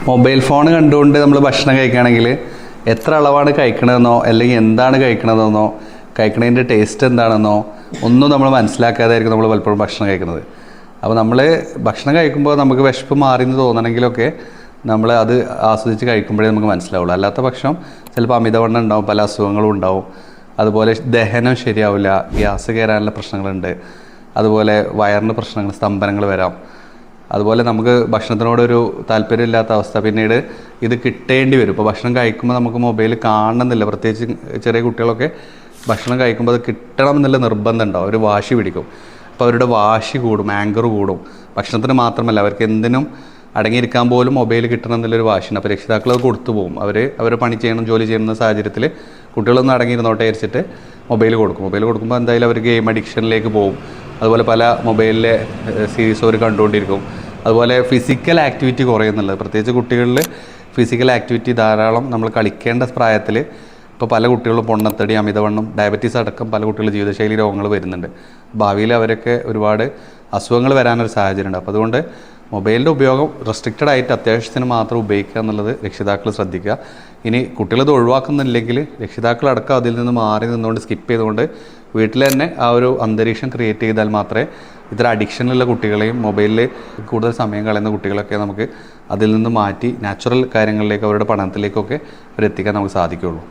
Mobile phone കണ്ടുകൊണ്ട് നമ്മൾ ഭക്ഷണം കഴിക്കുകയാണെങ്കിൽ എത്ര അളവാണ് കഴിക്കണതെന്നോ അല്ലെങ്കിൽ എന്താണ് കഴിക്കണതെന്നോ കഴിക്കണതിൻ്റെ ടേസ്റ്റ് എന്താണെന്നോ ഒന്നും നമ്മൾ മനസ്സിലാക്കാതായിരിക്കും നമ്മൾ പലപ്പോഴും ഭക്ഷണം കഴിക്കുന്നത്. അപ്പോൾ നമ്മൾ ഭക്ഷണം കഴിക്കുമ്പോൾ നമുക്ക് വിശപ്പ് മാറിയെന്ന് തോന്നണമെങ്കിലൊക്കെ നമ്മൾ അത് ആസ്വദിച്ച് കഴിക്കുമ്പോഴേ നമുക്ക് മനസ്സിലാവുള്ളൂ. അല്ലാത്ത പക്ഷം ചിലപ്പോൾ അമിതവണ്ണം ഉണ്ടാവും, പല അസുഖങ്ങളും ഉണ്ടാവും. അതുപോലെ ദഹനം ശരിയാവില്ല, ഗ്യാസ് കയറാനുള്ള പ്രശ്നങ്ങളുണ്ട്. അതുപോലെ വയറിന് പ്രശ്നങ്ങൾ, സ്തംഭനങ്ങൾ വരാം. അതുപോലെ നമുക്ക് ഭക്ഷണത്തിനോടൊരു താല്പര്യമില്ലാത്ത അവസ്ഥ, പിന്നീട് ഇത് കിട്ടേണ്ടി വരും. ഇപ്പോൾ ഭക്ഷണം കഴിക്കുമ്പോൾ നമുക്ക് മൊബൈൽ കാണണമെന്നില്ല, പ്രത്യേകിച്ച് ചെറിയ കുട്ടികളൊക്കെ ഭക്ഷണം കഴിക്കുമ്പോൾ അത് കിട്ടണം എന്നുള്ള നിർബന്ധം ഉണ്ടാവും. അവർ വാശി പിടിക്കും. അപ്പോൾ അവരുടെ വാശി കൂടും, ആങ്കർ കൂടും. ഭക്ഷണത്തിന് മാത്രമല്ല, അവർക്ക് എന്തിനും അടങ്ങിയിരിക്കാൻ പോലും മൊബൈൽ കിട്ടണം എന്നുള്ളൊരു വാശിയുണ്ട്. അപ്പോൾ രക്ഷിതാക്കൾ അത് കൊടുത്തു പോകും. അവർ പണി ചെയ്യണം, ജോലി ചെയ്യുന്ന സാഹചര്യത്തിൽ കുട്ടികളൊന്നും അടങ്ങിയിരുന്നോട്ടെ വിചാരിച്ചിട്ട് മൊബൈൽ കൊടുക്കും. മൊബൈൽ കൊടുക്കുമ്പോൾ എന്തായാലും അവർ ഗെയിം അഡിക്ഷനിലേക്ക് പോകും. അതുപോലെ പല മൊബൈലിലെ സീരീസ് അവർ കണ്ടുകൊണ്ടിരിക്കും. അതുപോലെ ഫിസിക്കൽ ആക്ടിവിറ്റി കുറയുന്നുള്ളത്, പ്രത്യേകിച്ച് കുട്ടികളിൽ ഫിസിക്കൽ ആക്ടിവിറ്റി ധാരാളം നമ്മൾ കളിക്കേണ്ട പ്രായത്തിൽ ഇപ്പോൾ പല കുട്ടികളും പൊണ്ണത്തടി, അമിതവണ്ണം, ഡയബറ്റീസ് അടക്കം പല കുട്ടികളും ജീവിതശൈലി രോഗങ്ങൾ വരുന്നുണ്ട്. ഭാവിയിൽ അവരൊക്കെ ഒരുപാട് അസുഖങ്ങൾ വരാനൊരു സാഹചര്യമുണ്ട്. അപ്പോൾ അതുകൊണ്ട് മൊബൈലിൻ്റെ ഉപയോഗം റെസ്ട്രിക്റ്റഡ് ആയിട്ട് അത്യാവശ്യത്തിന് മാത്രം ഉപയോഗിക്കുക എന്നുള്ളത് രക്ഷിതാക്കൾ ശ്രദ്ധിക്കുക. ഇനി കുട്ടികളത് ഒഴിവാക്കുന്നില്ലെങ്കിൽ രക്ഷിതാക്കളടക്കം അതിൽ നിന്ന് മാറി നിന്നുകൊണ്ട് സ്കിപ്പ് ചെയ്തുകൊണ്ട് വീട്ടിൽ തന്നെ ആ ഒരു അന്തരീക്ഷം ക്രിയേറ്റ് ചെയ്താൽ മാത്രമേ ഇത്തരം അഡിക്ഷനുള്ള കുട്ടികളെയും മൊബൈലിൽ കൂടുതൽ സമയം കളയുന്ന കുട്ടികളൊക്കെ നമുക്ക് അതിൽ നിന്ന് മാറ്റി നാച്ചുറൽ കാര്യങ്ങളിലേക്ക്, അവരുടെ പഠനത്തിലേക്കൊക്കെ അവരെത്തിക്കാൻ നമുക്ക് സാധിക്കുകയുള്ളൂ.